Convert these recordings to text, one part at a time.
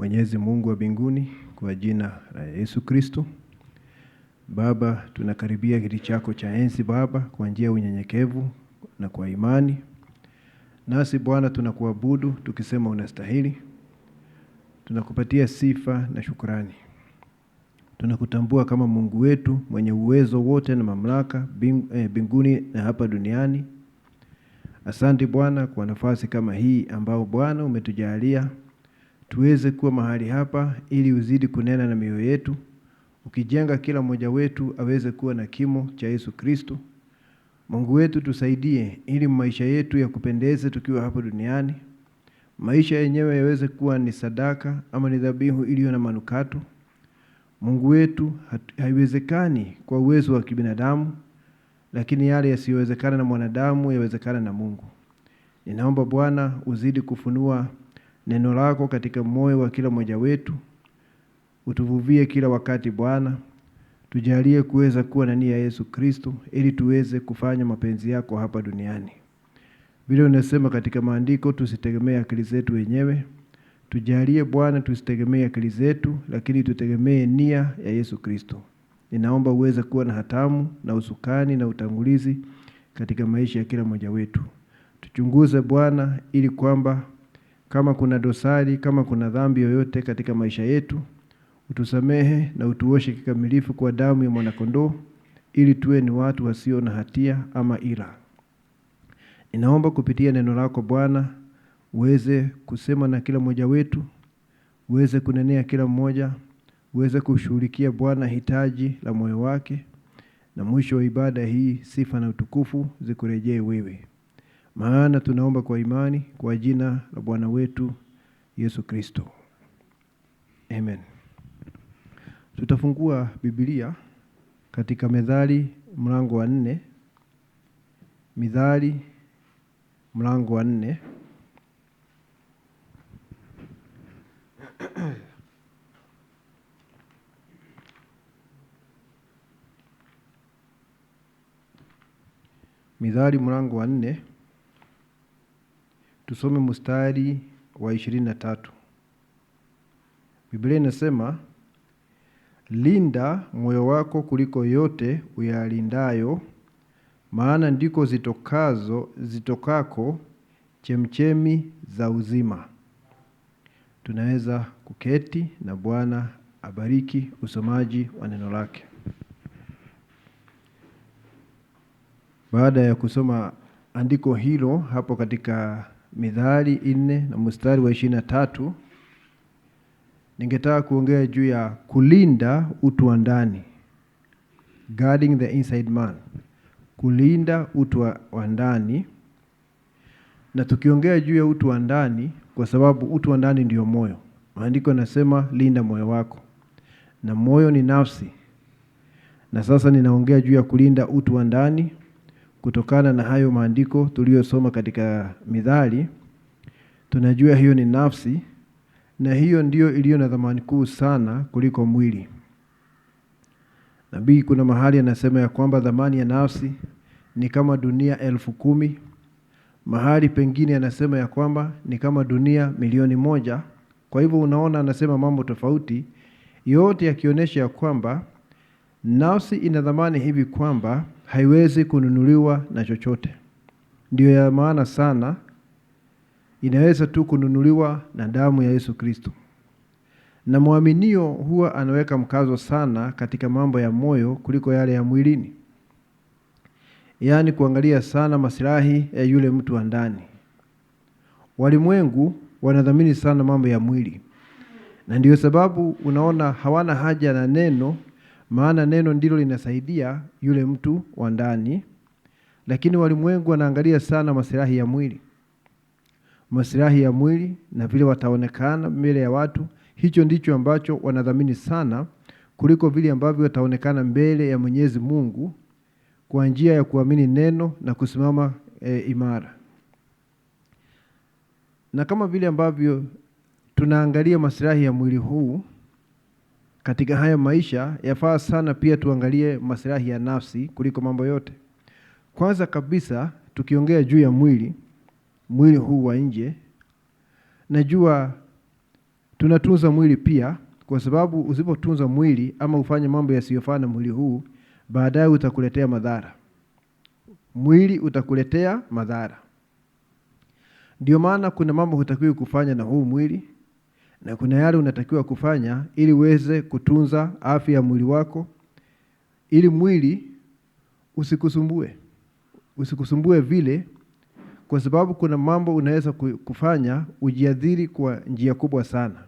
Mwenyezi Mungu wa mbinguni, kwa jina la Yesu Kristo. Baba, tunakaribia kiti chako cha enzi Baba kwa njia ya unyenyekevu na kwa imani. Nasi Bwana tunakuabudu tukisema unastahili. Tunakupatia sifa na shukrani. Tunakutambua kama Mungu wetu mwenye uwezo wote na mamlaka mbinguni na hapa duniani. Asante Bwana kwa nafasi kama hii ambao Bwana umetujalia tuweze kuwa mahali hapa ili uzidi kunena na mioyo yetu, ukijenga kila mmoja wetu aweze kuwa na kimo cha Yesu Kristo. Mungu wetu tusaidie ili maisha yetu ya kupendeze tukiwa hapa duniani. Maisha yenyewe yaweze kuwa ni sadaka ama ni dhabihu iliyo na manukato. Mungu wetu, haiwezekani kwa uwezo wa kibinadamu, lakini yale yasiyowezekana na mwanadamu yawezekana na Mungu. Ninaomba Bwana uzidi kufunua neno lako katika moyo wa kila mmoja wetu. Utuvuvie kila wakati Bwana. Tujalie kuweza kuwa na nia ya Yesu Kristo ili tuweze kufanya mapenzi yako hapa duniani. Vile unasema katika maandiko, tusitegemee akili zetu wenyewe. Tujalie Bwana tusitegemee akili zetu, lakini tutegemee nia ya Yesu Kristo. Ninaomba uweze kuwa na hatamu na usukani na utangulizi katika maisha ya kila mmoja wetu. Tuchunguze Bwana ili kwamba kama kuna dosari, kama kuna dhambi yoyote katika maisha yetu, utusamehe na utuoshe kikamilifu kwa damu ya mwanakondoo ili tuwe ni watu wasio na hatia ama ila. Ninaomba kupitia neno lako Bwana uweze kusema na kila mmoja wetu, uweze kunenea kila mmoja, uweze kushughulikia Bwana hitaji la moyo wake, na mwisho wa ibada hii sifa na utukufu zikurejee wewe. Maana tunaomba kwa imani kwa jina la Bwana wetu Yesu Kristo. Amen. Tutafungua Biblia katika Mithali mlango wa 4. Mithali mlango wa 4. Mithali mlango wa 4. Tusome mstari wa 23. Biblia inasema, linda moyo wako kuliko yote uyalindayo, maana ndiko zitokako chemchemi za uzima. Tunaweza kuketi na Bwana abariki usomaji wa neno lake. Baada ya kusoma andiko hilo hapo katika Mithali 4 na mstari wa 23, ningetaka kuongea juu ya kulinda utu wa ndani. Guarding the inside man. Kulinda utu wa ndani. Na tukiongea juu ya utu wa ndani, kwa sababu utu wa ndani ndio moyo. Maandiko yanasema linda moyo wako. Na moyo ni nafsi. Na sasa ninaongea juu ya kulinda utu wa ndani kutokana na hayo maandiko tuliyosoma katika Mithali. Tunajua hiyo ni nafsi, na hiyo ndio iliyo na thamani kuu sana kuliko mwili. Nabii kuna mahali anasema ya kwamba thamani ya nafsi ni kama dunia 10,000. Mahali pengine anasema ya kwamba ni kama dunia 1,000,000. Kwa hivyo unaona anasema mambo tofauti, yote yakionyesha ya kwamba nafsi ina thamani hivi kwamba haiwezi kununuliwa na chochote. Ndio ya maana sana, inaweza tu kununuliwa na damu ya Yesu Kristo. Na muaminio huwa anaweka mkazo sana katika mambo ya moyo kuliko yale ya mwilini. Yaani kuangalia sana maslahi ya yule mtu wa ndani. Walimwengu wanadhamini sana mambo ya mwili. Na ndio sababu unaona hawana haja na neno, maana neno ndilo linasaidia yule mtu wa ndani. Lakini walimwengu wanaangalia sana maslahi ya mwili. Maslahi ya mwili na vile wataonekana mbele ya watu, hicho ndicho ambacho wanadhamini sana kuliko vile ambavyo wataonekana mbele ya Mwenyezi Mungu kwa njia ya kuamini neno na kusimama imara. Na kama vile ambavyo tunaangalia maslahi ya mwili huu katika haya maisha, yafaa sana pia tuangalie maslahi ya nafsi kuliko mambo yote. Kwanza kabisa tukiongea juu ya mwili huu wa nje, najua tunatunza mwili pia, kwa sababu usipotunza mwili ama ufanye mambo yasiyofaa na mwili huu, baadaye utakuletea madhara. Mwili utakuletea madhara. Ndio maana kuna mambo hutakiwi kufanya na huu mwili, na kuna yale unatakiwa kufanya ili uweze kutunza afya ya mwili wako, ili mwili usikusumbue. Usikusumbue vile, kwa sababu kuna mambo unaweza kufanya ujiadhiri kwa njia kubwa sana.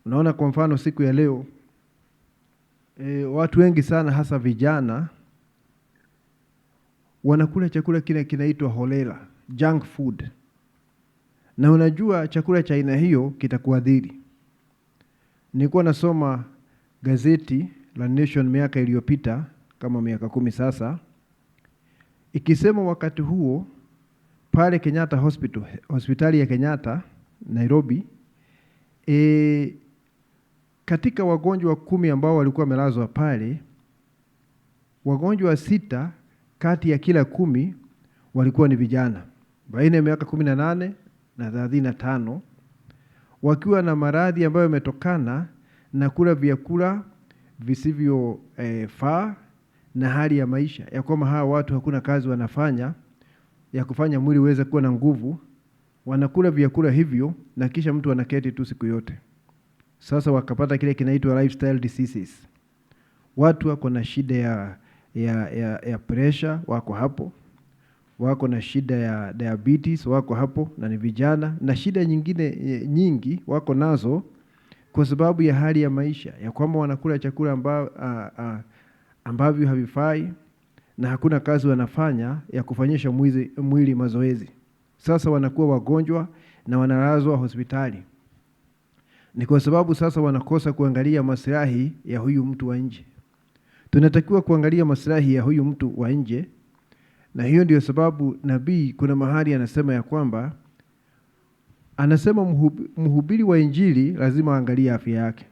Unaona, kwa mfano siku ya leo, watu wengi sana hasa vijana wanakula chakula kile kinaitwa holela, junk food. Na unajua chakula cha aina hiyo kitakuadhiri. Nilikuwa nasoma gazeti la Nation miaka iliyopita, kama miaka 10 sasa, ikisema wakati huo pale Kenyatta Hospital, hospitali ya Kenyatta Nairobi, katika wagonjwa 10 ambao walikuwa wamelazwa pale, wagonjwa 6 kati ya kila 10 walikuwa ni vijana baina ya miaka 18 na 35, wakiwa na maradhi ambayo yametokana na kula vyakula visivyo faa na hali ya maisha ya kwamba hawa watu hakuna kazi wanafanya ya kufanya mwili uweze kuwa na nguvu. Wanakula vyakula hivyo na kisha mtu anaketi tu siku yote. Sasa wakapata kile kinaitwa lifestyle diseases. Watu wako na shida ya pressure wako hapo, wako na shida ya diabetes wako hapo, na ni vijana, na shida nyingine nyingi wako nazo kwa sababu ya hali ya maisha ya kwamba wanakula chakula ambavyo havifai na hakuna kazi wanafanya ya kufanyisha mwili mazoezi. Sasa wanakuwa wagonjwa na wanalazwa hospitali. Ni kwa sababu sasa wanakosa kuangalia maslahi ya huyu mtu wa nje. Tunatakiwa kuangalia maslahi ya huyu mtu wa nje, na hiyo ndio sababu nabii kuna mahali anasema ya kwamba, anasema mhubiri wa injili lazima aangalie afya yake.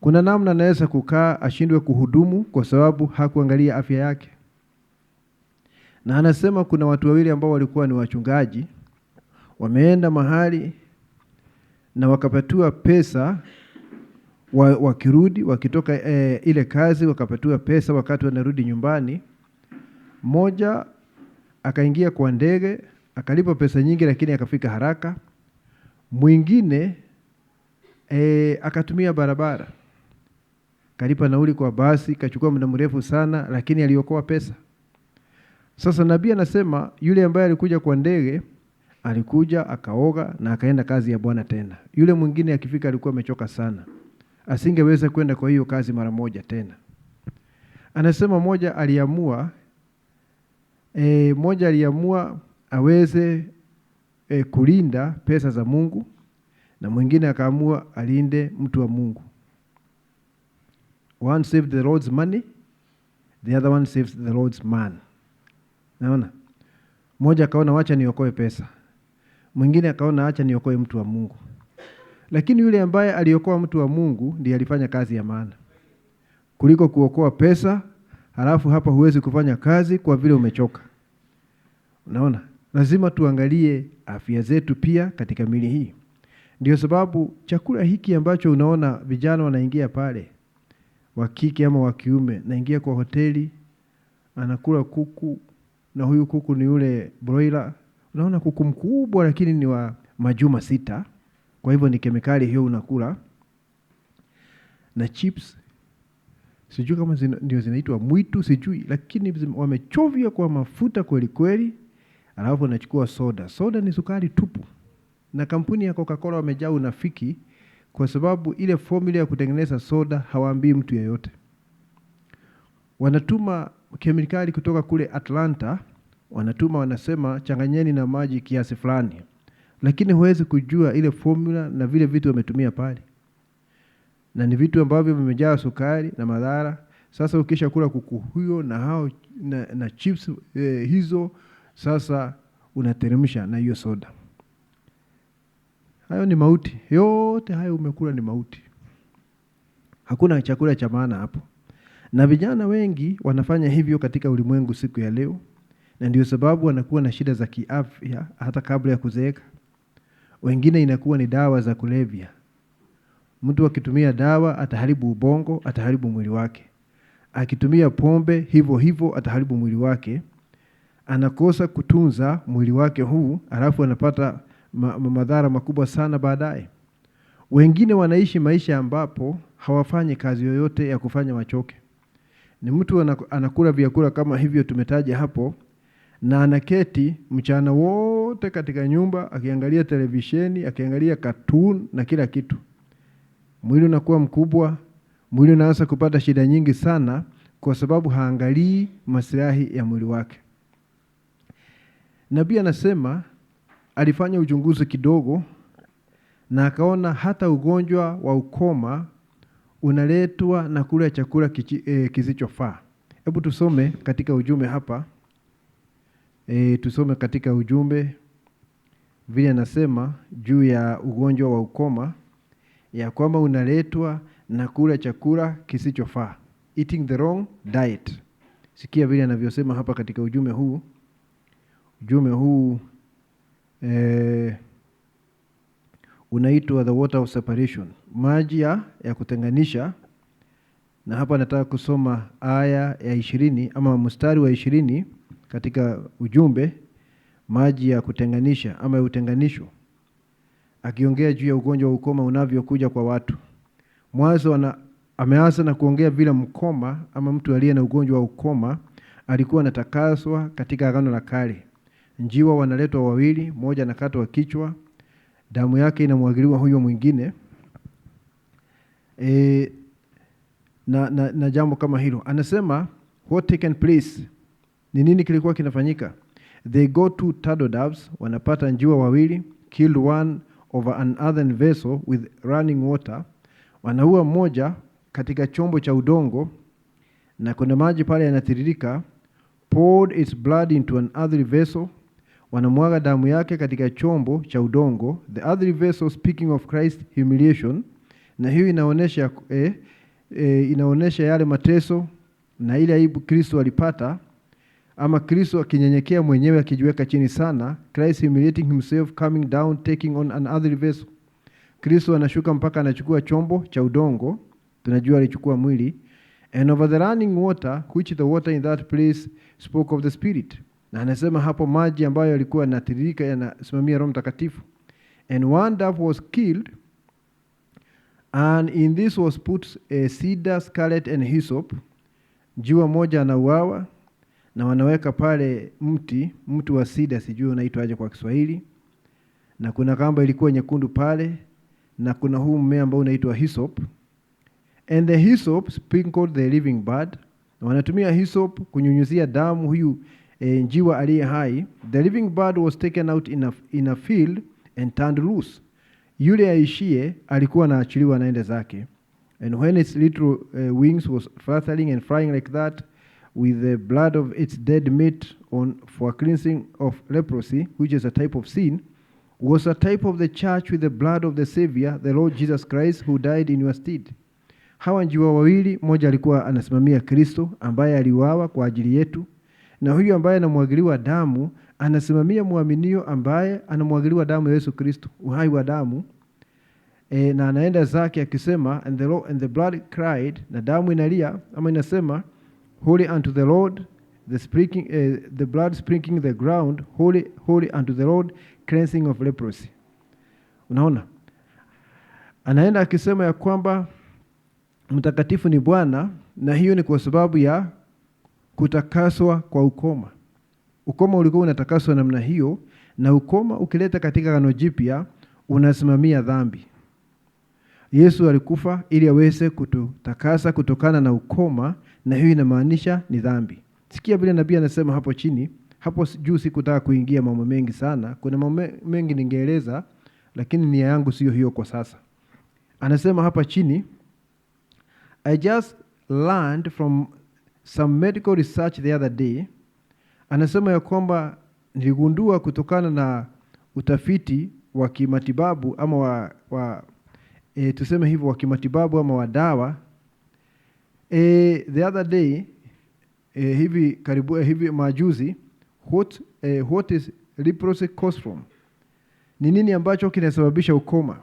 Kuna namna anaweza kukaa ashindwe kuhudumu kwa sababu hakuangalia afya yake. Na anasema kuna watu wawili ambao walikuwa ni wachungaji, wameenda mahali na wakapatiwa pesa, wakirudi wakitoka ile kazi wakapatiwa pesa wakati wanarudi nyumbani. Mmoja akaingia kwa ndege akalipa pesa nyingi lakini akafika haraka. Mwingine akatumia barabara, kalipa nauli kwa basi, kachukua muda mrefu sana lakini aliokoa pesa. Sasa nabii anasema yule ambaye alikuja kwa ndege alikuja akaoga na akaenda kazi ya Bwana tena. Yule mwingine akifika alikuwa amechoka sana, asingeweza kwenda kwa hiyo kazi mara moja tena. Anasema moja aliamua aweze kulinda pesa za Mungu, na mwingine akaamua alinde mtu wa Mungu. One saved the Lord's money, the other one saves the Lord's man. Naona? Mmoja akaona wacha niokoe pesa, mwingine akaona acha niokoe mtu wa Mungu. Lakini yule ambaye aliokoa mtu wa Mungu ndiye alifanya kazi ya maana kuliko kuokoa pesa, halafu hapa huwezi kufanya kazi kwa vile umechoka. Unaona? Lazima tuangalie afya zetu pia katika mili hii. Ndio sababu chakula hiki ambacho unaona vijana wanaingia pale, wa kike ama wa kiume, naingia kwa hoteli anakula kuku, na huyu kuku ni yule broiler. Unaona kuku mkubwa lakini ni wa majuma 6. Kwa hivyo ni kemikali hiyo unakula. Na chips, sijui kama ndio zinaitwa mwitu, sijui, lakini wamechovya kwa mafuta kweli kweli. Alafu anachukua soda. Soda ni sukari tupu. Na kampuni ya Coca-Cola wamejaa unafiki, kwa sababu ile formula ya kutengeneza soda hawaambii mtu yeyote. Wanatuma kemikali kutoka kule Atlanta, wanasema changanyeni na maji kiasi fulani. Lakini huwezi kujua ile formula na vile vitu wametumia pale. Na ni vitu ambavyo vimejaa sukari na madhara. Sasa ukisha kula kuku huyo na hao na chips hizo, sasa unateremsha na hiyo soda. Hayo ni mauti. Yote hayo umekula ni mauti. Hakuna chakula cha maana hapo. Na vijana wengi wanafanya hivyo katika ulimwengu siku ya leo, na ndio sababu wanakuwa na shida za kiafya hata kabla ya kuzeeka. wengine inakuwa ni dawa za kulevya. Mtu akitumia dawa ataharibu ubongo, ataharibu mwili wake. Akitumia pombe hivyo hivyo ataharibu mwili wake. Anakosa kutunza mwili wake huu, alafu anapata madhara makubwa sana baadaye. Wengine wanaishi maisha ambapo hawafanyi kazi yoyote ya kufanya wachoke. Ni mtu anakula vyakula kama hivyo tumetaja hapo, na anaketi mchana wote katika nyumba akiangalia televisheni, akiangalia cartoon na kila kitu. Mwili unakuwa mkubwa, mwili unaanza kupata shida nyingi sana kwa sababu haangalii maslahi ya mwili wake. Nabii anasema alifanya uchunguzi kidogo na akaona hata ugonjwa wa ukoma unaletwa na kula chakula kisichofaa. Hebu tusome katika ujumbe hapa. Tusome katika ujumbe vile anasema juu ya ugonjwa wa ukoma, ya kwamba unaletwa na kula chakula kisichofaa. Eating the wrong diet. Sikia vile anavyosema hapa katika ujumbe huu. Ujumbe huu unaitwa the water of separation, maji ya kutenganisha. Na hapa nataka kusoma aya ya 20 ama mstari wa 20 katika ujumbe, maji ya kutenganisha ama utenganisho. Akiongea juu ya ugonjwa wa ukoma unavyokuja kwa watu. Mwanzo ameanza na kuongea vile mkoma ama mtu aliye na ugonjwa wa ukoma alikuwa anatakaswa katika Agano la Kale. Njiwa wanaletwa wawili, mmoja anakatwa kichwa, damu yake inamwagiliwa huyo mwingine. Na jambo kama hilo. Anasema what taken place, ni nini kilikuwa kinafanyika? They go to turtle doves, wanapata njiwa wawili, killed one over an earthen vessel with running water. Wanaua mmoja katika chombo cha udongo na kuna maji pale yanatiririka. Poured its blood into an earthen vessel, wanamwaga damu yake katika chombo cha udongo. The earthen vessel, speaking of Christ humiliation. Na hiyo inaonesha yale mateso na ile aibu Kristo alipata, ama Kristo akinyenyekea mwenyewe akijiweka chini sana. Christ humiliating himself, coming down, taking on an earthen vessel. Kristo anashuka mpaka anachukua chombo cha udongo, tunajua alichukua mwili. And over the running water, which the water in that place spoke of the Spirit. Na anasema hapo maji ambayo yalikuwa yanatiririka yanasimamia Roho Mtakatifu. And one dove was killed, and in this was put a cedar, scarlet and hyssop. Njiwa moja anauawa na wanaweka pale mti wa cedar, sijui unaitwaje kwa Kiswahili. Na kuna kamba ilikuwa nyekundu pale, na kuna huu mmea ambao unaitwa hyssop. And the hyssop sprinkled the living bird. Na wanatumia hyssop kunyunyuzia damu huyu njiwa aliye hai. The living bird was taken out in a field and turned loose. Yule aishie alikuwa anaachiliwa naende zake. And when its little wings was fluttering and flying like that, with the blood of its dead meat on for cleansing of leprosy, which is a type of sin, was a type of the church with the blood of the Savior, the Lord Jesus Christ, who died in your stead. Hawa njiwa wawili, mmoja alikuwa anasimamia Kristo ambaye aliuawa kwa ajili yetu, na huyu ambaye anamwagiliwa damu anasimamia muaminio ambaye anamwagiliwa damu ya Yesu Kristo, uhai wa damu. Na anaenda zake akisema, and the blood cried, na damu inalia ama inasema, holy unto the Lord, the blood sprinkling the ground, holy, holy unto the Lord, cleansing of leprosy. Unaona? Anaenda akisema ya kwamba mtakatifu ni Bwana, na hiyo ni kwa sababu ya kutakaswa kwa ukoma. Ukoma ulikuwa unatakaswa namna hiyo, na ukoma ukileta katika Agano Jipya unasimamia dhambi. Yesu alikufa ili aweze kututakasa kutokana na ukoma, na hiyo inamaanisha ni dhambi. Sikia vile nabii anasema hapo chini. Hapo juu sikutaka kuingia mambo mengi sana. Kuna mambo mengi ningeeleza, lakini nia yangu sio hiyo kwa sasa. Anasema hapa chini, I just learned from some medical research the other day. Anasema ya kwamba niligundua kutokana na utafiti wa kimatibabu ama tuseme hivyo wa kimatibabu ama wa dawa. The other day, hivi majuzi, what is leprosy caused from? Ni nini ambacho kinasababisha ukoma?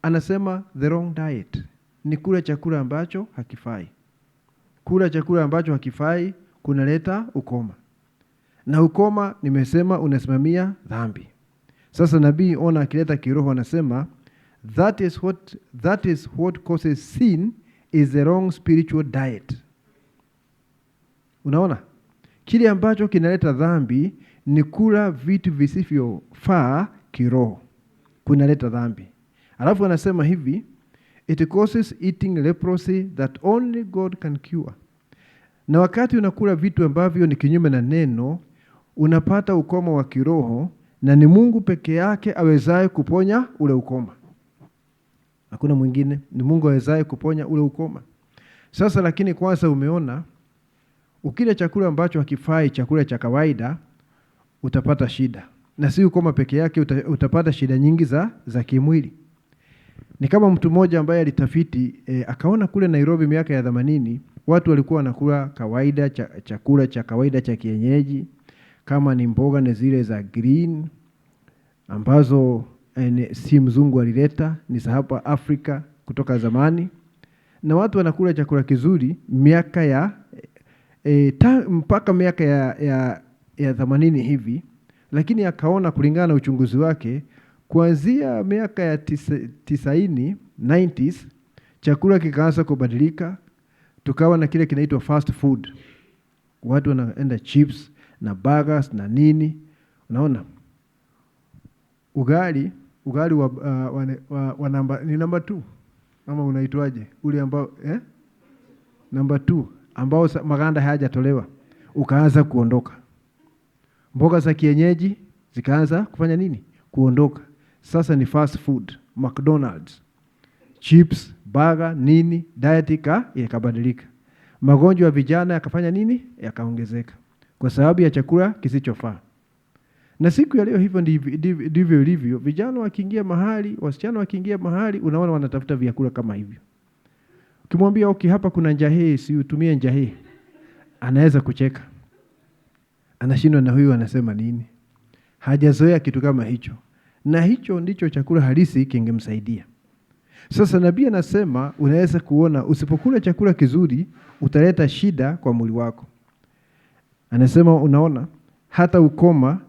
Anasema the wrong diet. Ni kula chakula ambacho hakifai. Kula chakula ambacho hakifai kunaleta ukoma. Na ukoma nimesema unasimamia dhambi. Sasa nabii ona akileta kiroho anasema that is what causes sin is the wrong spiritual diet. Unaona? Kile ambacho kinaleta dhambi ni kula vitu visivyofaa kiroho. Kunaleta dhambi. Alafu anasema hivi, it causes eating leprosy that only God can cure. Na wakati unakula vitu ambavyo ni kinyume na neno, unapata ukoma wa kiroho, na ni Mungu peke yake awezaye kuponya ule ukoma. Hakuna mwingine, ni Mungu awezaye kuponya ule ukoma. Sasa lakini kwanza umeona, ukila chakula ambacho hakifai, chakula cha kawaida, utapata shida. Na si ukoma peke yake, utapata shida nyingi za kimwili. Ni kama mtu mmoja ambaye alitafiti, akaona kule Nairobi miaka ya 80, watu walikuwa wanakula kawaida, chakula cha kawaida cha kienyeji, kama ni mboga na zile za green, ambazo si mzungu alileta, ni za hapa Afrika kutoka zamani. Na watu wanakula chakula kizuri miaka ya mpaka miaka ya 80 hivi, lakini akaona kulingana na uchunguzi wake kuanzia miaka ya 90, 90s, chakula kikaanza kubadilika, tukawa na kile kinaitwa fast food. Watu wanaenda chips na burgers na nini. Unaona? Ugali wa number 2. Ama unaitwaje? Ule ambao number 2 ambao maganda hayajatolewa ukaanza kuondoka. Mboga za kienyeji zikaanza kufanya nini? Kuondoka. Sasa ni fast food, McDonald's, chips, burger, nini, diet ikabadilika. Magonjwa ya vijana yakafanya nini? Yakaongezeka kwa sababu ya chakula kisichofaa. Na siku ya leo hivyo ndivyo ilivyo. Vijana wakiingia mahali, wasichana wakiingia mahali, unaona wanatafuta vyakula kama hivyo. Ukimwambia okay, hapa kuna njahii, si utumie njahii, anaweza kucheka. Anashindwa na huyu anasema nini? Hajazoea kitu kama hicho. Na hicho ndicho chakula halisi kingemsaidia. Sasa nabii anasema unaweza kuona usipokula chakula kizuri utaleta shida kwa mwili wako. Anasema unaona hata ukoma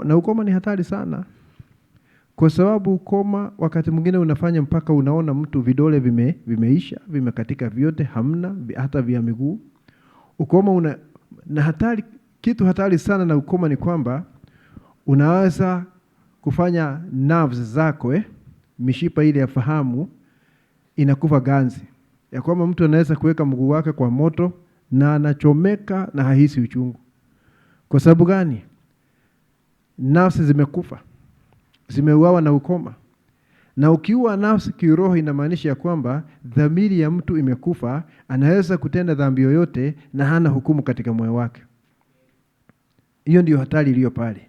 na ukoma ni hatari sana. Kwa sababu ukoma wakati mwingine unafanya mpaka unaona mtu vidole vimeisha, vimekatika vyote, hamna hata vya miguu. Ukoma na hatari, kitu hatari sana na ukoma ni kwamba unaweza kufanya nerves zako, mishipa ile ya fahamu inakufa ganzi. Ya kwamba mtu anaweza kuweka mguu wake kwa moto na anachomeka na hahisi uchungu. Kwa sababu gani? Nerves zimekufa. Zimeuawa na ukoma. Na ukiua nafsi kiroho inamaanisha ya kwamba dhamiri ya mtu imekufa, anaweza kutenda dhambi yoyote na hana hukumu katika moyo wake. Hiyo ndio hatari iliyo pale.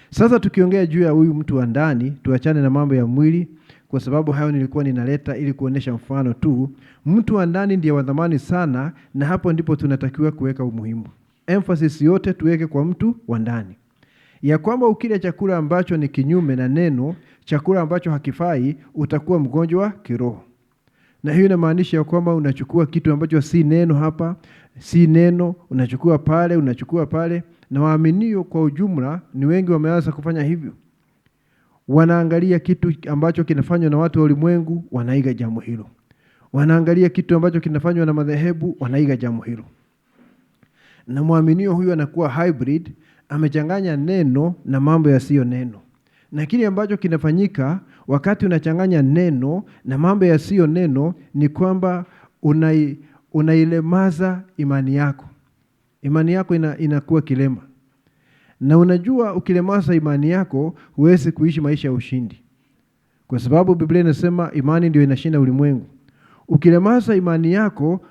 Sasa tukiongea juu ya huyu mtu wa ndani, tuachane na mambo ya mwili kwa sababu hayo nilikuwa ninaleta ili kuonesha mfano tu. Mtu wa ndani ndiye wa thamani sana, na hapo ndipo tunatakiwa kuweka umuhimu. Emphasis yote tuweke kwa mtu wa ndani. Ya kwamba ukila chakula ambacho ni kinyume na neno, chakula ambacho hakifai, utakuwa mgonjwa kiroho. Na hiyo inamaanisha ya kwamba unachukua kitu ambacho si neno hapa, si neno, unachukua pale, na waaminio kwa ujumla ni wengi wameanza kufanya hivyo. Wanaangalia kitu ambacho kinafanywa na watu wa ulimwengu, wanaiga jambo hilo. Wanaangalia kitu ambacho kinafanywa na madhehebu, wanaiga jambo hilo. Na muaminio huyu anakuwa hybrid, amechanganya neno na mambo yasiyo neno. Na kile ambacho kinafanyika wakati unachanganya neno na mambo yasiyo neno ni kwamba unailemaza imani yako. Imani yako inakuwa kilema. Na unajua ukilemaza imani yako huwezi kuishi maisha ya ushindi. Kwa sababu Biblia inasema imani ndio inashinda ulimwengu. Ukilemaza imani yako,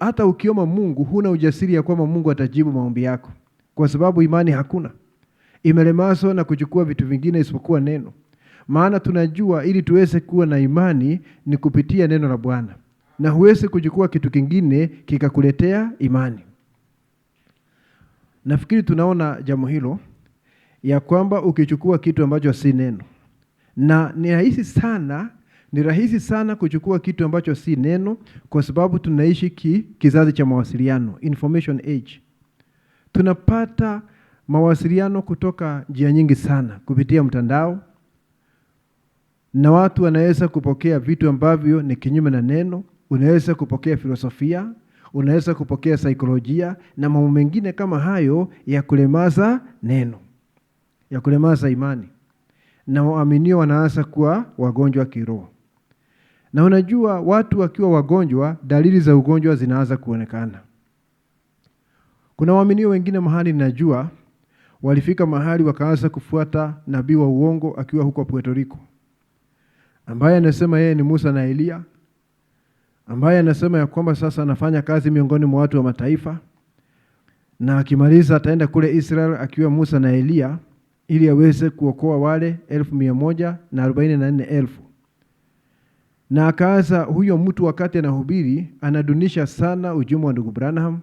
hata ukiomba Mungu huna ujasiri ya kwamba Mungu atajibu maombi yako. Kwa sababu imani hakuna. Imelemazwa na kuchukua vitu vingine isipokuwa neno. Maana tunajua ili tuweze kuwa na imani ni kupitia neno la Bwana. Na huwezi kuchukua kitu kingine kikakuletea imani. Nafikiri tunaona jambo hilo ya kwamba ukichukua kitu ambacho si neno, na ni rahisi sana kuchukua kitu ambacho si neno, kwa sababu tunaishi kizazi cha mawasiliano, information age. Tunapata mawasiliano kutoka njia nyingi sana kupitia mtandao, na watu wanaweza kupokea vitu ambavyo ni kinyume na neno. Unaweza kupokea filosofia, unaweza kupokea saikolojia na mambo mengine kama hayo ya kulemaza neno, ya kulemaza imani, na waaminio wanaanza kuwa wagonjwa kiroho. Na unajua, watu wakiwa wagonjwa, dalili za ugonjwa zinaanza kuonekana. Kuna waaminio wengine mahali najua walifika mahali wakaanza kufuata nabii wa uongo akiwa huko Puerto Rico, ambaye anasema yeye ni Musa na Elia, ambaye anasema ya kwamba sasa anafanya kazi miongoni mwa watu wa mataifa, na akimaliza ataenda kule Israel akiwa Musa na Elia ili aweze kuokoa wale 144,000. Na akaanza huyo mtu, wakati anahubiri, anadunisha sana ujumbe wa ndugu Branham.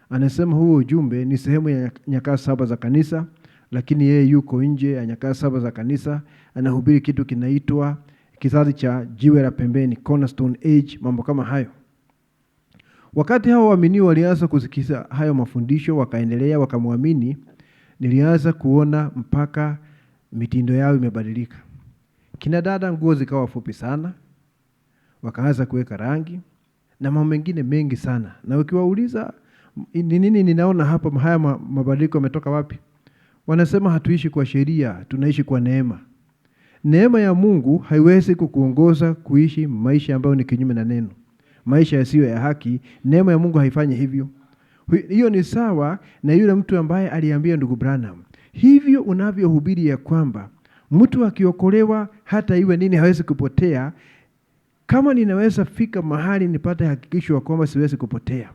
Anasema huo ujumbe ni sehemu ya nyakati 7 za kanisa, lakini yeye yuko nje ya nyakati 7 za kanisa. Anahubiri kitu kinaitwa kizazi cha jiwe la pembeni, cornerstone age, mambo kama hayo. Wakati hao waaminio walianza kusikiza hayo mafundisho, wakaendelea wakamwamini, nilianza kuona mpaka mitindo yao imebadilika. Kina dada nguo zikawa fupi sana, wakaanza kuweka rangi na mambo mengine mengi sana. Na ukiwauliza ni nini ninaona hapa, haya mabadiliko yametoka wapi, wanasema hatuishi kwa sheria, tunaishi kwa neema. Neema ya Mungu haiwezi kukuongoza kuishi maisha ambayo ni kinyume na neno, maisha yasiyo ya haki. Neema ya Mungu haifanyi hivyo. Hiyo ni sawa na yule mtu ambaye aliambia ndugu Branham, hivyo unavyohubiri ya kwamba mtu akiokolewa hata iwe nini hawezi kupotea, kama ninaweza fika mahali nipate hakikisho ya kwamba siwezi kupotea,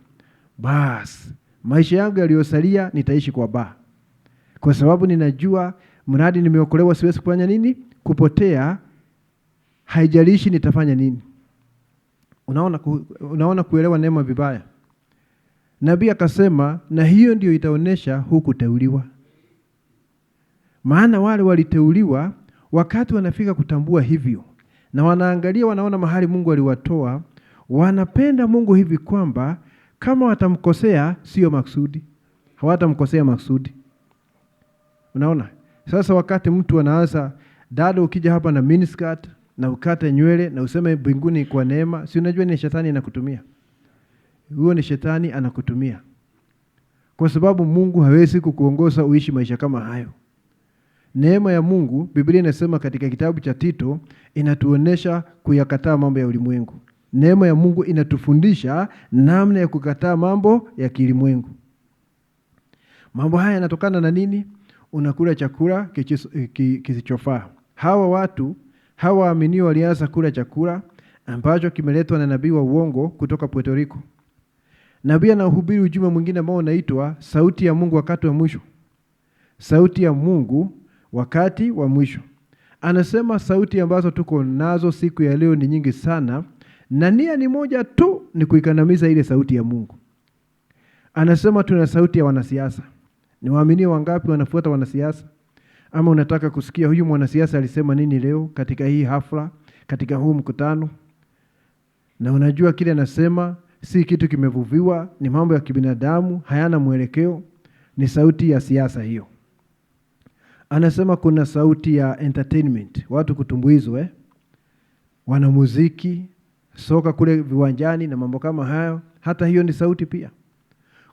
basi maisha yangu yaliyosalia nitaishi kwa baa, kwa sababu ninajua mradi nimeokolewa siwezi kufanya nini, kupotea, haijalishi nitafanya nini. Unaona kuelewa neema vibaya. Nabii akasema, na hiyo ndio itaonesha hukuteuliwa. Maana wale waliteuliwa, wakati wanafika kutambua hivyo, na wanaangalia, wanaona mahali Mungu aliwatoa, wanapenda Mungu hivi kwamba kama watamkosea sio maksudi, hawatamkosea maksudi. Unaona? Sasa wakati mtu anaanza, dada ukija hapa na miniskirt na ukate nywele na useme mbinguni kwa neema, si unajua ni shetani anakutumia. Huo ni shetani anakutumia. Kwa sababu Mungu hawezi kukuongoza uishi maisha kama hayo. Neema ya Mungu, Biblia inasema katika kitabu cha Tito, inatuonesha kuyakataa mambo ya ulimwengu. Neema ya Mungu inatufundisha namna ya kukataa mambo ya kilimwengu. Mambo haya yanatokana na nini? Unakula chakula kisichofaa. Hawa waaminio walianza kula chakula ambacho kimeletwa na nabii wa uongo kutoka Puerto Rico. Nabii anahubiri ujumbe mwingine ambao unaitwa sauti ya Mungu wakati wa mwisho. Sauti ya Mungu wakati wa mwisho. Anasema sauti ambazo tuko nazo siku ya leo ni nyingi sana, na nia ni moja tu, ni kuikandamiza ile sauti ya Mungu. Anasema tuna sauti ya wanasiasa. Ni waaminio wangapi wanafuata wanasiasa? Ama unataka kusikia huyu mwanasiasa alisema nini leo katika hii hafla, katika huu mkutano? Na unajua kile anasema si kitu kimevuviwa, ni mambo ya kibinadamu, hayana mwelekeo, ni sauti ya siasa hiyo. Anasema kuna sauti ya entertainment, watu kutumbuizwa, wanamuziki, soka kule viwanjani na mambo kama hayo, hata hiyo ni sauti pia.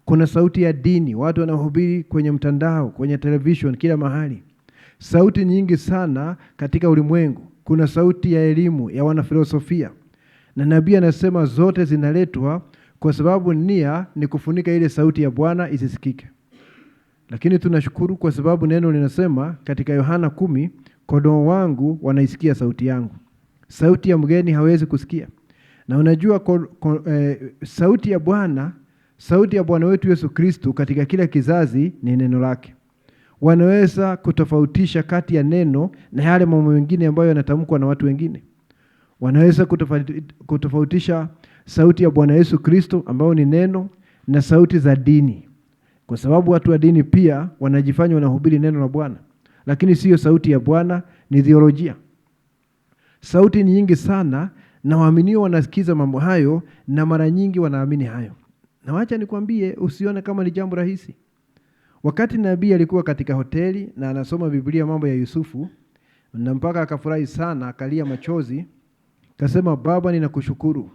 Kuna sauti ya dini, watu wanahubiri kwenye mtandao, kwenye television, kila mahali. Sauti nyingi sana katika ulimwengu. Kuna sauti ya elimu, ya wanafilosofia. Na nabii anasema zote zinaletwa kwa sababu nia ni kufunika ile sauti ya Bwana isisikike. Lakini tunashukuru kwa sababu neno linasema katika Yohana 10, kondoo wangu wanaisikia sauti yangu. Sauti ya mgeni hawezi kusikia. Na unajua sauti ya Bwana, sauti ya Bwana wetu Yesu Kristo katika kila kizazi ni neno lake. Wanaweza kutofautisha kati ya neno na yale mambo mengine ambayo yanatamkwa na watu wengine. Wanaweza kutofautisha sauti ya Bwana Yesu Kristo ambao ni neno na sauti za dini. Kwa sababu watu wa dini pia wanajifanya wanahubiri neno la Bwana. lakini sio sauti ya Bwana, ni theolojia. Sauti ni nyingi sana na waaminio wanasikiza mambo hayo na mara nyingi wanaamini hayo. Na wacha nikwambie, usione kama ni jambo rahisi. Wakati nabii alikuwa katika hoteli na anasoma Biblia mambo ya Yusufu, na mpaka akafurahi sana, akalia machozi, akasema, Baba, ninakushukuru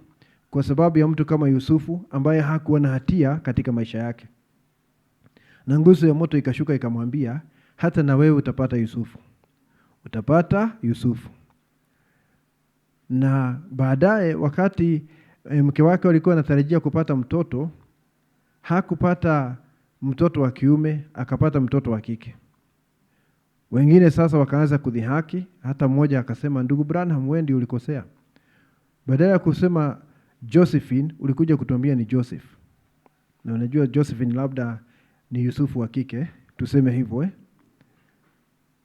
kwa sababu ya mtu kama Yusufu ambaye hakuwa na hatia katika maisha yake. Na nguzo ya moto ikashuka ikamwambia, hata na wewe utapata Yusufu. Utapata Yusufu. Na baadaye wakati mke wake walikuwa anatarajia kupata mtoto, hakupata mtoto wa kiume, akapata mtoto wa kike. Wengine sasa wakaanza kudhihaki, hata mmoja akasema, ndugu Branham, wewe ndio ulikosea. Badala ya kusema Josephine, ulikuja kutuambia ni Joseph. Na unajua Josephine labda ni Yusufu wa kike, tuseme hivyo.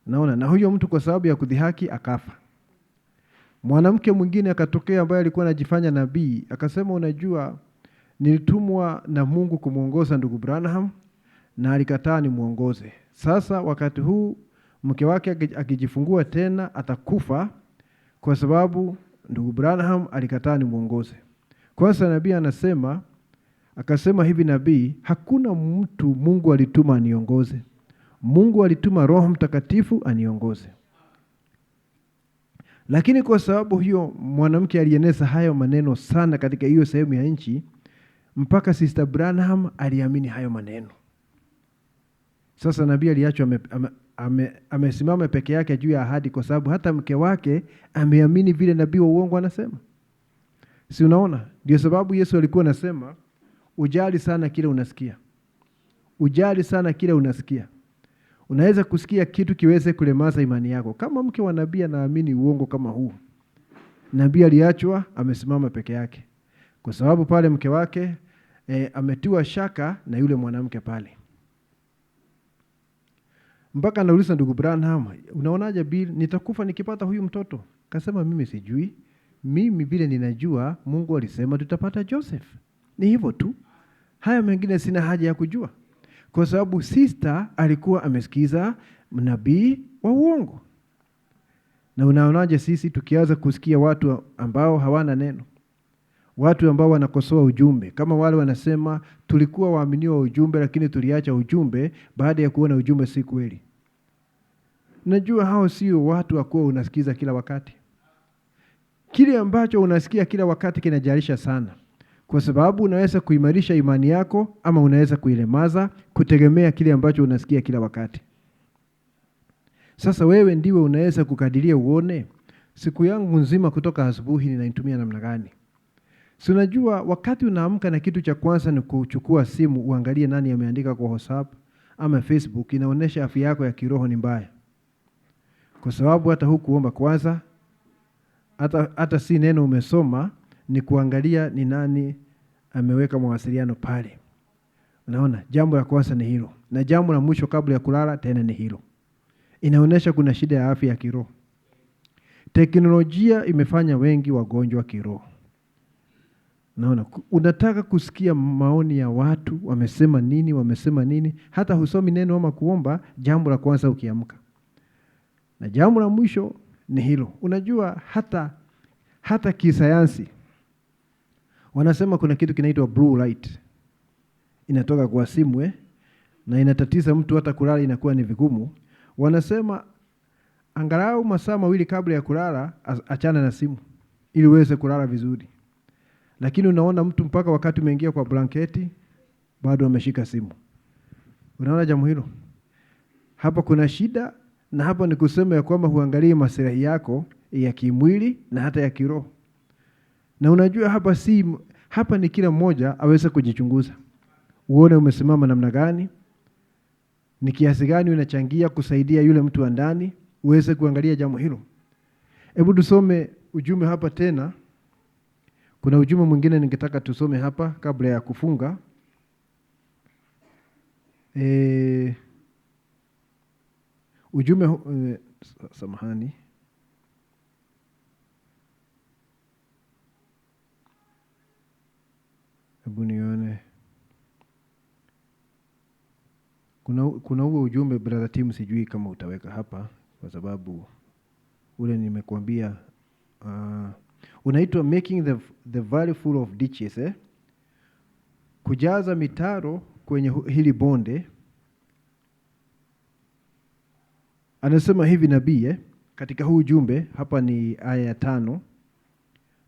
Naona, na huyo mtu kwa sababu ya kudhihaki akafa. Mwanamke mwingine akatokea ambaye alikuwa anajifanya nabii, akasema, unajua nilitumwa na Mungu kumuongoza ndugu Branham na alikataa nimuongoze. Sasa wakati huu mke wake akijifungua tena atakufa kwa sababu ndugu Branham alikataa nimuongoze. Kwanza nabii anasema, akasema hivi nabii, hakuna mtu Mungu alituma aniongoze. Mungu alituma Roho Mtakatifu aniongoze. Lakini kwa sababu hiyo mwanamke alieneza hayo maneno sana katika hiyo sehemu ya nchi, mpaka Sister Branham aliamini hayo maneno. Sasa nabii aliachwa amesimama peke yake juu ya ahadi, kwa sababu hata mke wake ameamini vile nabii wa uongo anasema. Si unaona? Ndio sababu Yesu alikuwa anasema, ujali sana kile unasikia. Ujali sana kile unasikia. Unaweza kusikia kitu kiweze kulemaza imani yako. Kama mke wa nabii anaamini uongo kama huu, nabii aliachwa amesimama peke yake, kwa sababu pale mke wake ametiwa shaka na yule mwanamke pale. Mpaka anauliza ndugu Branham, unaonaje Bill, nitakufa nikipata huyu mtoto? Kasema, mimi sijui. Mimi vile ninajua Mungu alisema tutapata Joseph. Ni hivyo tu. Haya mengine sina haja ya kujua. Kwa sababu sister alikuwa amesikiza nabii wa uongo. Na unaonaje sisi tukianza kusikia watu ambao hawana neno? Watu ambao wanakosoa ujumbe. Kama wale wanasema tulikuwa waaminiwa ujumbe lakini tuliacha ujumbe baada ya kuona ujumbe si kweli. Najua hao sio watu wa kuwa unasikiza kila wakati. Kile ambacho unasikia kila wakati kinajalisha sana. Kwa sababu unaweza kuimarisha imani yako ama unaweza kuilemaza kutegemea kile ambacho unasikia kila wakati. Sasa wewe ndiwe unaweza kukadiria uone siku yangu nzima kutoka asubuhi ninaitumia namna gani. Si unajua wakati unaamka na kitu cha kwanza ni kuchukua simu uangalie nani ameandika kwa WhatsApp ama Facebook, inaonesha afya yako ya kiroho ni mbaya. Kwa sababu hata hukuomba kwanza, hata si neno umesoma, ni kuangalia ni nani ameweka mawasiliano pale. Unaona, jambo la kwanza ni hilo. Na jambo la mwisho kabla ya kulala tena ni hilo. Inaonesha kuna shida ya afya ya kiroho. Teknolojia imefanya wengi wagonjwa kiroho. Naona, unataka kusikia maoni ya watu, wamesema nini, hata husomi neno ama kuomba, jambo la kwanza ukiamka. Na jambo la mwisho ni hilo. Unajua hata kisayansi wanasema kuna kitu kinaitwa blue light. Inatoka kwa simu na inatatiza mtu hata kulala inakuwa ni vigumu. Wanasema angalau masaa mawili kabla ya kulala achana na simu ili uweze kulala vizuri. Lakini unaona mtu mpaka wakati umeingia kwa blanketi bado ameshika simu. Unaona jambo hilo? Hapa kuna shida, na hapa ni kusema ya kwamba huangalie maslahi yako ya kimwili na hata ya kiroho. Na unajua hapa ni kila mmoja aweze kujichunguza. Uone umesimama namna gani, ni kiasi gani unachangia kusaidia yule mtu wa ndani, uweze kuangalia jambo hilo. Hebu tusome ujumbe hapa tena. Kuna ujumbe mwingine ningetaka tusome hapa kabla ya kufunga. Ujumbe samahani. Hebu nione. Kuna huo ujumbe brother Tim, sijui kama utaweka hapa kwa sababu ule nimekuambia unaitwa making the valley full of ditches, kujaza mitaro kwenye hili bonde. Anasema hivi nabii katika huu ujumbe hapa, ni aya ya 5,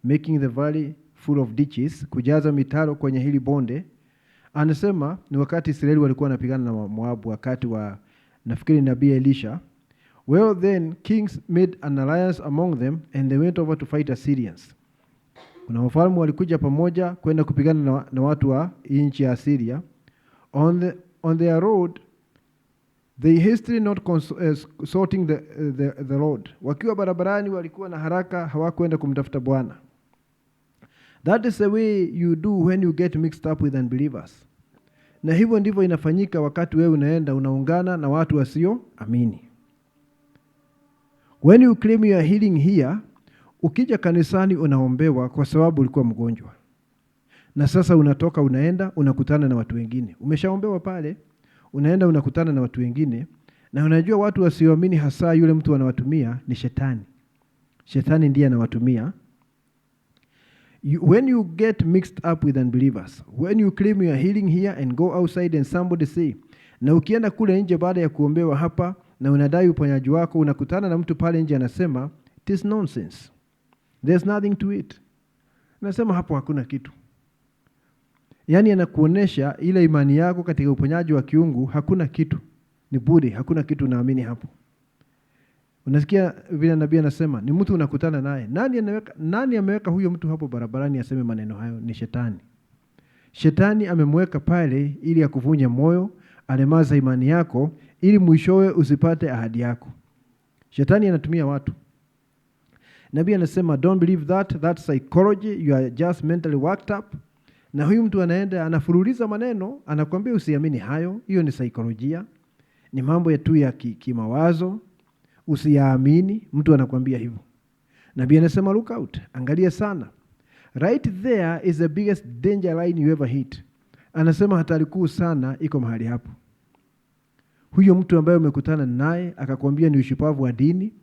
making the valley full of ditches, kujaza mitaro kwenye hili bonde. Anasema ni wakati Israeli walikuwa wanapigana na Moabu, wakati wa nafikiri nabii Elisha. Well then kings made an alliance among them and they went over to fight Assyrians. Kuna wafalme walikuja pamoja kwenda kupigana na watu wa nchi ya Assyria. On their road they hastily not consulting the Lord. Wakiwa barabarani walikuwa na haraka, hawakwenda kumtafuta Bwana. That is the way you do when you get mixed up with unbelievers. Na hivyo ndivyo inafanyika wakati wewe unaenda unaungana na watu wasio amini. When you claim you are healing here, ukija kanisani unaombewa kwa sababu ulikuwa mgonjwa. Na sasa unatoka unaenda unakutana na watu wengine. Umeshaombewa pale, unaenda unakutana na watu wengine, na unajua watu wasioamini, hasa yule mtu anawatumia ni shetani. Shetani ndiye anawatumia. When you get mixed up with unbelievers, when you claim you are healing here and go outside and somebody say, na ukienda kule nje baada ya kuombewa hapa na unadai uponyaji wako, unakutana na mtu pale nje anasema it is nonsense, there's nothing to it. Nasema hapo hakuna kitu. Yani anakuonesha ile imani yako katika uponyaji wa kiungu hakuna kitu, ni bure, hakuna kitu naamini hapo. Unasikia vile nabii anasema ni mtu unakutana naye. Nani ameweka huyo mtu hapo barabarani aseme maneno hayo? Ni shetani. Shetani amemweka pale ili akuvunje moyo, alemaza imani yako ili mwishowe usipate ahadi yako. Shetani anatumia watu. Nabii anasema don't believe that psychology, you are just mentally worked up. Na huyu mtu anaenda anafuruliza maneno, anakuambia usiamini hayo, hiyo ni saikolojia, ni mambo ya tu ya kimawazo, usiyaamini. Mtu anakuambia hivyo. Nabii anasema look out, angalia sana. Right there is the biggest danger line you ever hit. Anasema hatari kuu sana iko mahali hapo. Huyo mtu ambaye umekutana naye akakwambia ni ushupavu wa dini,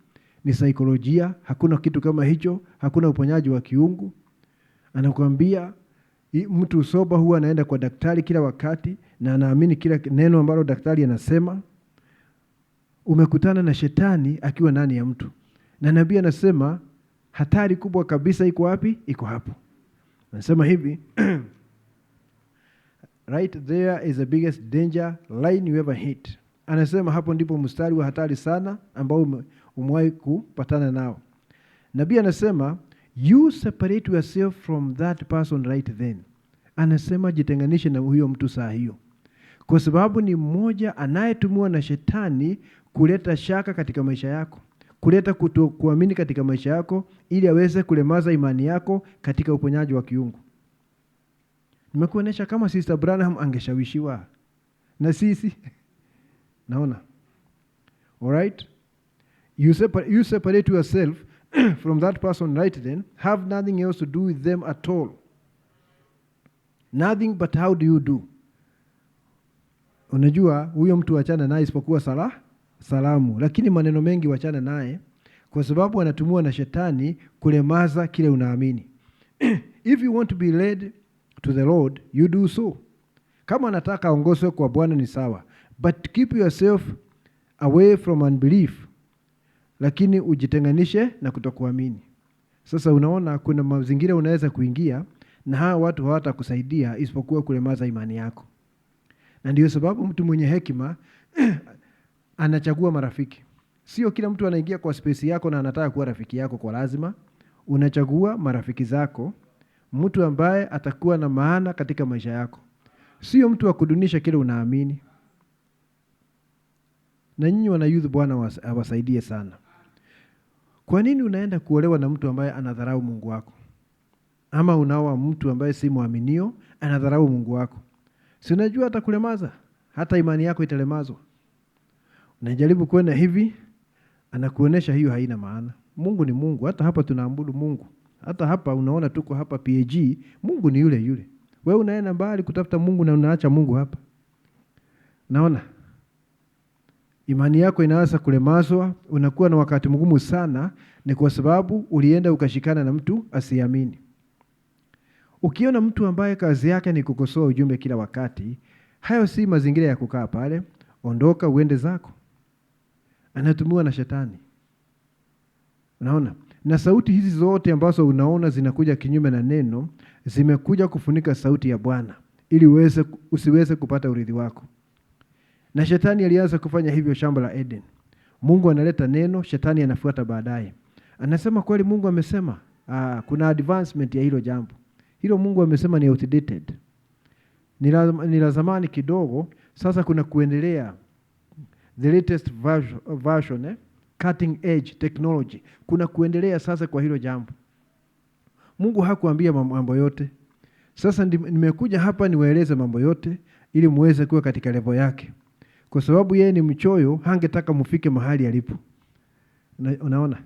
ni saikolojia, hakuna kitu kama hicho, hakuna uponyaji wa kiungu. Anakuambia mtu soba huwa anaenda kwa daktari kila wakati na anaamini kila neno ambalo daktari anasema. Umekutana na shetani akiwa ndani ya mtu. Na nabii anasema hatari kubwa kabisa iko wapi? Iko hapo. Anasema hivi right there is the biggest danger line you ever hit. Anasema hapo ndipo mstari wa hatari sana ambao umewahi kupatana nao. Nabii anasema you separate yourself from that person right then. Anasema jitenganishe na huyo mtu saa hiyo, kwa sababu ni mmoja anayetumiwa na shetani kuleta shaka katika maisha yako, kuleta kutokuamini katika maisha yako, ili aweze kulemaza imani yako katika uponyaji wa kiungu. Nimekuonesha kama Sister Branham angeshawishiwa na sisi. Naona. Alright? You separate yourself from that person right then. Have nothing else to do with them at all. Nothing but how do you do. Unajua huyo mtu achana naye isipokuwa salamu, lakini maneno mengi wachana naye, kwa sababu anatumiwa na shetani kulemaza kile unaamini. If you want to be led to the Lord, you do so. Kama anataka aongozwe kwa Bwana ni sawa, but keep yourself away from unbelief. Lakini ujitenganishe na kutokuamini. Sasa unaona kuna mazingira unaweza kuingia na hawa watu hawatakusaidia isipokuwa kulemaza imani yako. Na ndio sababu mtu mwenye hekima anachagua marafiki. Sio kila mtu anaingia kwa space yako na anataka kuwa rafiki yako kwa lazima. Unachagua marafiki zako, mtu ambaye atakuwa na maana katika maisha yako. Sio mtu wa kudunisha kile unaamini. Na nyinyi wana youth, Bwana awasaidie sana. Kwa nini unaenda kuolewa na mtu ambaye anadharau Mungu wako? Ama unaoa mtu ambaye si muaminio anadharau Mungu wako? Si unajua atakulemaza, hata imani yako italemazwa. Unajaribu kwenda hivi, anakuonesha hiyo haina maana. Mungu ni Mungu. Hata hapa tunaabudu Mungu. Hata hapa unaona tuko hapa PAG, Mungu ni yule yule. Wewe unaenda mbali kutafuta Mungu na unaacha Mungu hapa. Naona? imani yako inaanza kulemazwa, unakuwa na wakati mgumu sana, ni kwa sababu ulienda ukashikana na mtu asiamini. Ukiona mtu ambaye kazi yake ni kukosoa ujumbe kila wakati, hayo si mazingira ya kukaa pale. Ondoka uende zako. Anatumiwa na shetani. Unaona? Na sauti hizi zote ambazo unaona zinakuja kinyume na neno, zimekuja kufunika sauti ya Bwana ili usiweze kupata urithi wako. Na shetani alianza kufanya hivyo shamba la Eden. Mungu analeta neno, shetani anafuata baadaye. Anasema kweli Mungu amesema, kuna advancement ya hilo jambo. Hilo Mungu amesema ni outdated. Ni la zamani kidogo, sasa kuna kuendelea. The latest version, cutting edge technology. Kuna kuendelea sasa kwa hilo jambo. Mungu hakuambia mambo yote. Sasa nimekuja hapa niwaeleze mambo yote ili muweze kuwa katika level yake. Kwa sababu yeye ni mchoyo, hangetaka mufike mahali alipo. Unaona?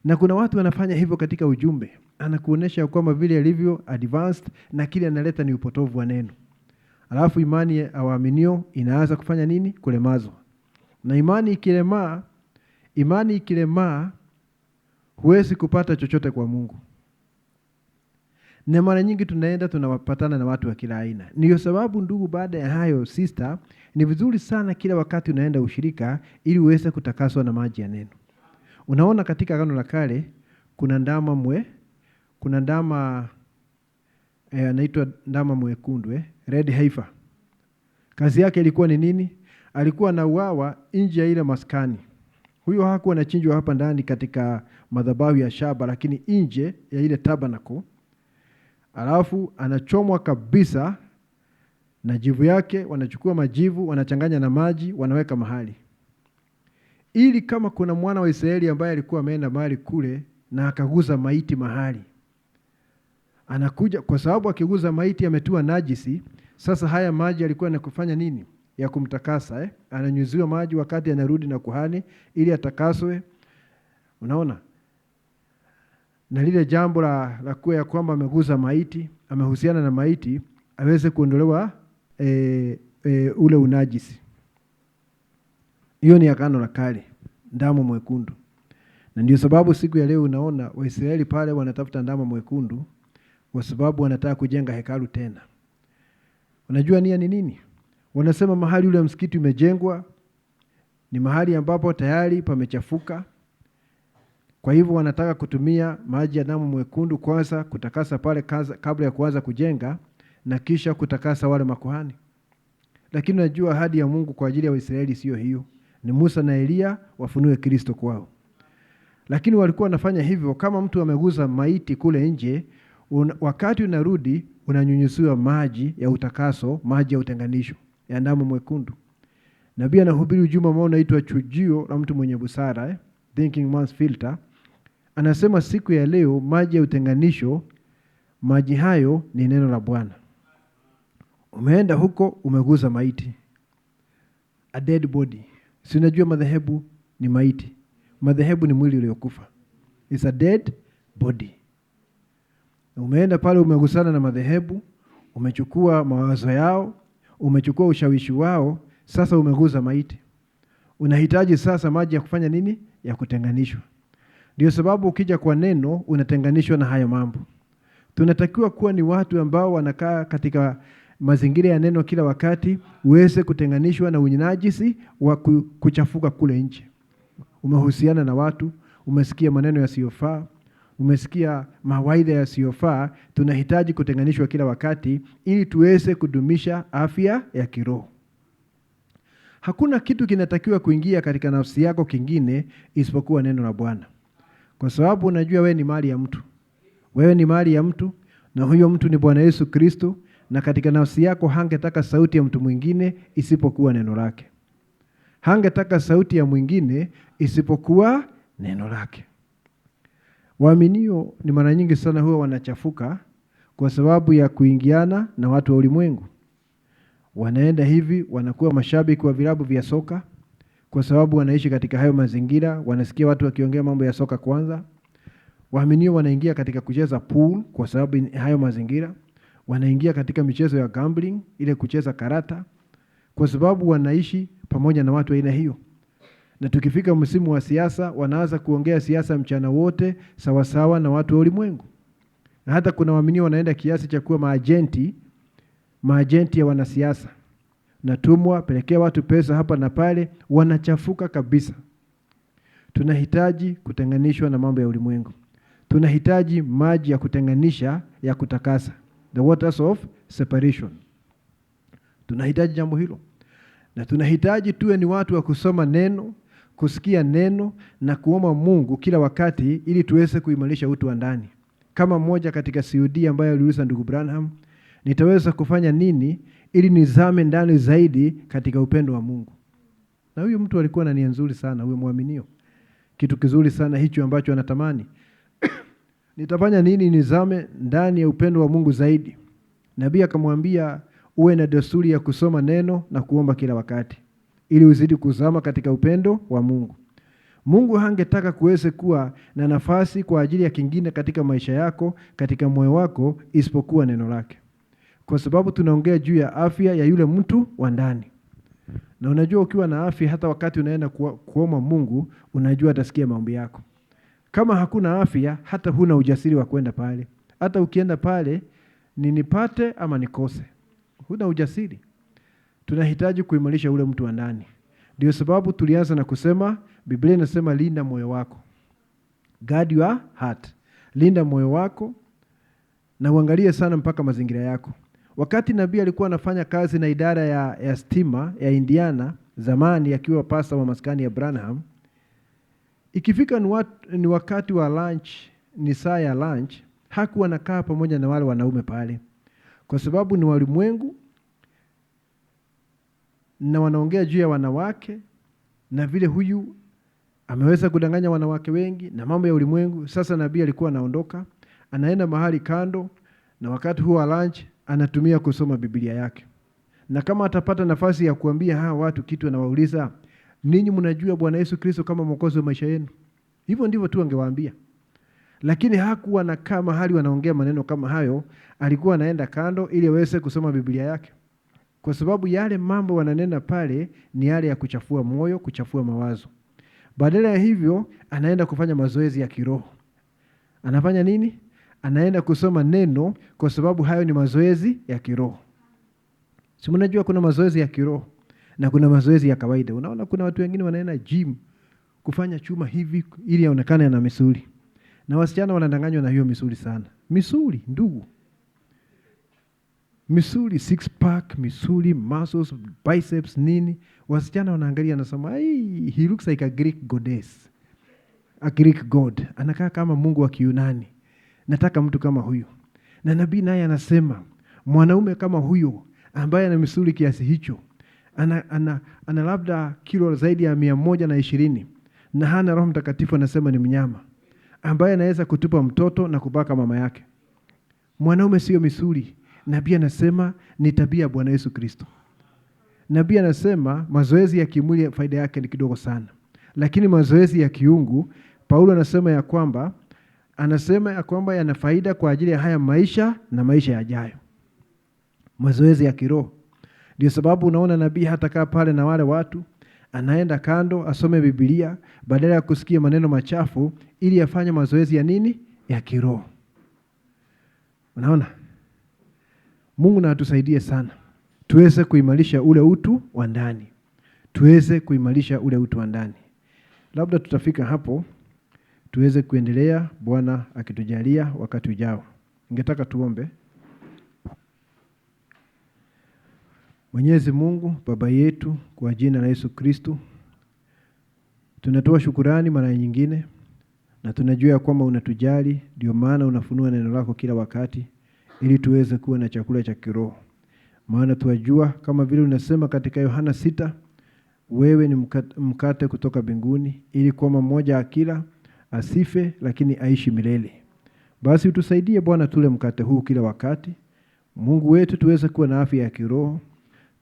Na kuna watu wanafanya hivyo katika ujumbe. Anakuonesha kwamba vile alivyo advanced na kile analeta ni upotovu wa neno. Alafu imani ya waaminio inaanza kufanya nini? Kulemazwa. Na imani ikilemaa huwezi kupata chochote kwa Mungu. Na mara nyingi tunaenda tunawapatana na watu wa kila aina. Ndiyo sababu ndugu, baada ya hayo sister, ni vizuri sana kila wakati unaenda ushirika ili uweze kutakaswa na maji ya neno. Unaona katika Agano la Kale kuna ndama anaitwa ndama mwekundu, red heifer. Kazi yake ilikuwa ni nini? Alikuwa anauawa nje ya ile maskani. Huyo hakuwa anachinjwa hapa ndani katika madhabahu ya shaba, lakini nje ya ile tabernacle. Alafu anachomwa kabisa na jivu yake, wanachukua majivu, wanachanganya na maji, wanaweka mahali. Ili kama kuna mwana wa Israeli ambaye alikuwa ameenda mahali kule na akaguza maiti mahali, anakuja, kwa sababu akiguza maiti ametua najisi. Sasa haya maji alikuwa anakufanya nini? Ya kumtakasa. Ananyuziwa maji wakati anarudi na kuhani ili atakaswe. Unaona? Na lile jambo la kuwa ya kwamba ameguza maiti, amehusiana na maiti, aweze kuondolewa ule unajisi. Hiyo ni Agano la Kale, ndama mwekundu. Na ndio sababu siku ya leo unaona Waisraeli pale wanatafuta ndama mwekundu, kwa sababu wanataka kujenga hekalu tena. Unajua nia ni nini? Wanasema mahali ule msikiti umejengwa ni mahali ambapo tayari pamechafuka. Kwa hivyo wanataka kutumia maji ya damu mwekundu kwanza kutakasa pale kabla ya kuanza kujenga, na kisha kutakasa wale makuhani. Lakini unajua ahadi ya Mungu kwa ajili ya Waisraeli sio hiyo. Ni Musa na Elia wafunue Kristo kwao. Lakini walikuwa wanafanya hivyo kama mtu ameguza maiti kule nje, wakati unarudi unanyunyuziwa maji ya utakaso, maji ya utenganisho ya damu mwekundu. Nabii anahubiri ujumbe ambao unaitwa chujio la mtu mwenye busara, thinking man's filter. Anasema siku ya leo maji ya utenganisho, maji hayo ni neno la Bwana. Umeenda huko umeguza maiti, a dead body. Si unajua madhehebu ni maiti. Madhehebu ni mwili uliokufa. It's a dead body. Umeenda pale umegusana na madhehebu, umechukua mawazo yao, umechukua ushawishi wao, sasa umeguza maiti. Unahitaji sasa maji ya kufanya nini? Ya kutenganishwa. Ndio sababu ukija kwa neno unatenganishwa na hayo mambo. Tunatakiwa kuwa ni watu ambao wanakaa katika mazingira ya neno kila wakati, uweze kutenganishwa na unyinajisi wa kuchafuka kule nje. Umehusiana na watu, umesikia maneno yasiyofaa, umesikia mawaidha yasiyofaa. Tunahitaji kutenganishwa kila wakati ili tuweze kudumisha afya ya kiroho. Hakuna kitu kinatakiwa kuingia katika nafsi yako kingine isipokuwa neno la Bwana. Kwa sababu unajua wewe ni mali ya mtu. Wewe ni mali ya mtu, na huyo mtu ni Bwana Yesu Kristo, na katika nafsi yako hangetaka sauti ya mtu mwingine isipokuwa neno lake. Hangetaka sauti ya mwingine isipokuwa neno lake. Waaminio ni mara nyingi sana huwa wanachafuka kwa sababu ya kuingiana na watu wa ulimwengu. Wanaenda hivi, wanakuwa mashabiki wa vilabu vya soka kwa sababu wanaishi katika hayo mazingira, wanasikia watu wakiongea mambo ya soka kwanza. Waaminio wanaingia katika kucheza pool kwa sababu hayo mazingira. Wanaingia katika michezo ya gambling, ile kucheza karata kwa sababu wanaishi pamoja na watu aina hiyo. Na tukifika msimu wa siasa, wanaanza kuongea siasa mchana wote sawasawa na watu wa ulimwengu. Na hata kuna waaminio wanaenda kiasi cha kuwa maajenti ya wanasiasa. Natumwa pelekea watu pesa hapa na pale, wanachafuka kabisa. Tunahitaji kutenganishwa na mambo ya ulimwengu. Tunahitaji maji ya kutenganisha, ya kutakasa. The waters of separation. Tunahitaji jambo hilo. Na tunahitaji tuwe ni watu wa kusoma neno, kusikia neno na kuomba Mungu kila wakati ili tuweze kuimarisha utu wa ndani. Kama mmoja katika COD ambaye aliuliza ndugu Branham, nitaweza kufanya nini ili nizame ndani zaidi katika upendo wa Mungu? Na huyu mtu alikuwa na nia nzuri sana, huyo muaminio. Kitu kizuri sana hicho ambacho anatamani. Nitafanya nini nizame ndani ya upendo wa Mungu zaidi? Nabii akamwambia uwe na desturi ya kusoma neno na kuomba kila wakati, ili uzidi kuzama katika upendo wa Mungu. Mungu hangetaka kuweze kuwa na nafasi kwa ajili ya kingine katika maisha yako, katika moyo wako, isipokuwa neno lake. Kwa sababu tunaongea juu ya afya ya yule mtu wa ndani. Na unajua ukiwa na afya, hata wakati unaenda kuomba Mungu, unajua atasikia maombi yako. Kama hakuna afya, hata huna ujasiri wa kwenda pale. Hata ukienda pale, ni nipate ama nikose. Huna ujasiri. Tunahitaji kuimarisha ule mtu wa ndani. Ndio sababu tulianza na kusema, Biblia inasema linda moyo wako. Guard your heart. Linda moyo wako na uangalie sana mpaka mazingira yako. Wakati nabii alikuwa anafanya kazi na idara ya stima ya Indiana, zamani akiwa pastor wa maskani ya Branham, ikifika ni wakati wa lunch, ni saa ya lunch, hakuwa anakaa pamoja na wale wanaume pale. Kwa sababu ni walimwengu na wanaongea juu ya wanawake na vile huyu ameweza kudanganya wanawake wengi na mambo ya ulimwengu. Sasa nabii alikuwa anaondoka, anaenda mahali kando, na wakati huo wa lunch anatumia kusoma Biblia yake. Na kama atapata nafasi ya kuambia hawa watu kitu, anawauliza, ninyi mnajua Bwana Yesu Kristo kama mwokozi wa maisha yenu? Hivyo ndivyo tu angewaambia. Lakini hakuwa anakaa mahali wanaongea maneno kama hayo, alikuwa anaenda kando ili aweze kusoma Biblia yake. Kwa sababu yale mambo wananena pale ni yale ya kuchafua moyo, kuchafua mawazo. Badala ya hivyo, anaenda kufanya mazoezi ya kiroho. Anafanya nini? Anaenda kusoma neno, kwa sababu hayo ni mazoezi ya kiroho. Si mnajua kuna mazoezi ya kiroho na kuna mazoezi ya kawaida. Unaona kuna watu wengine wanaenda gym kufanya chuma hivi ili aonekane ana misuli. Na wasichana wanadanganywa na hiyo misuli sana. Misuli, ndugu. Misuli, six pack, misuli, muscles, biceps, nini. Wasichana wanaangalia na sema, he looks like a Greek goddess. A Greek god. Anakaa kama mungu wa Kiyunani. Nataka mtu kama huyo. Na nabii naye anasema, mwanaume kama huyo ambaye ana misuli kiasi hicho, ana labda kilo zaidi ya 120 na hana Roho Mtakatifu, anasema ni mnyama ambaye anaweza kutupa mtoto na kubaka mama yake. Mwanaume sio misuli. Nabii anasema ni tabia ya Bwana Yesu Kristo. Nabii anasema mazoezi ya kimwili faida yake ni kidogo sana. Lakini mazoezi ya kiungu, Paulo anasema ya kwamba yana faida kwa ajili ya haya maisha na maisha yajayo. Mazoezi ya kiroho. Ndio sababu unaona nabii hata kaa pale na wale watu, anaenda kando asome Biblia badala ya kusikia maneno machafu, ili afanye mazoezi ya nini? Ya kiroho. Unaona? Mungu na atusaidie sana. Tuweze kuimarisha ule utu wa ndani. Tuweze kuimarisha ule utu wa ndani. Labda tutafika hapo, tuweze kuendelea Bwana akitujalia wakati ujao. Ningetaka tuombe. Mwenyezi Mungu, Baba yetu, kwa jina la Yesu Kristo, tunatoa shukurani mara nyingine, na tunajua kwamba unatujali, ndio maana unafunua neno lako kila wakati, ili tuweze kuwa na chakula cha kiroho. Maana tuwajua kama vile unasema katika Yohana 6, wewe ni mkate kutoka mbinguni, ili kwamba mmoja akila asife lakini aishi milele. Basi utusaidie Bwana, tule mkate huu kila wakati. Mungu wetu, tuweze kuwa na afya ya kiroho.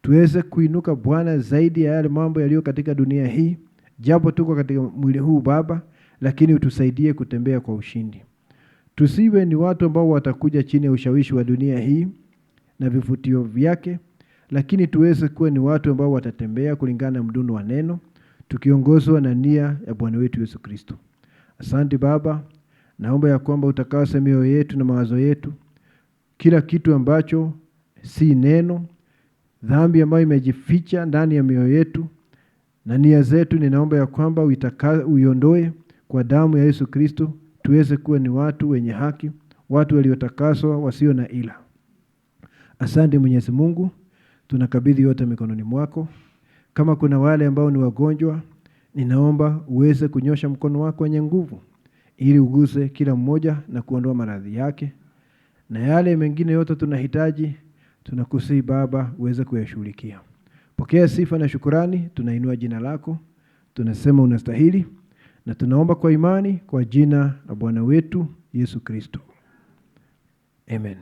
Tuweze kuinuka Bwana zaidi ya yale mambo yaliyo katika dunia hii. Japo tuko katika mwili huu Baba, lakini utusaidie kutembea kwa ushindi. Tusiwe ni watu ambao watakuja chini ya ushawishi wa dunia hii na vivutio vyake, lakini tuweze kuwa ni watu ambao watatembea kulingana na mdundo wa neno, tukiongozwa na nia ya Bwana wetu Yesu Kristo. Asante Baba, naomba ya kwamba utakase mioyo yetu na mawazo yetu, kila kitu ambacho si neno, dhambi ambayo imejificha ndani ya mioyo yetu na nia zetu, ninaomba ya kwamba uiondoe kwa damu ya Yesu Kristo, tuweze kuwa ni watu wenye haki, watu waliotakaswa, wasio na ila. Asante Mwenyezi Mungu, tunakabidhi yote mikononi mwako. Kama kuna wale ambao ni wagonjwa, ninaomba uweze kunyosha mkono wako wenye nguvu ili uguse kila mmoja na kuondoa maradhi yake. Na yale mengine yote tunahitaji, tunakusihi Baba uweze kuyashughulikia. Pokea sifa na shukrani, tunainua jina lako, tunasema unastahili, na tunaomba kwa imani kwa jina la Bwana wetu Yesu Kristo. Amen.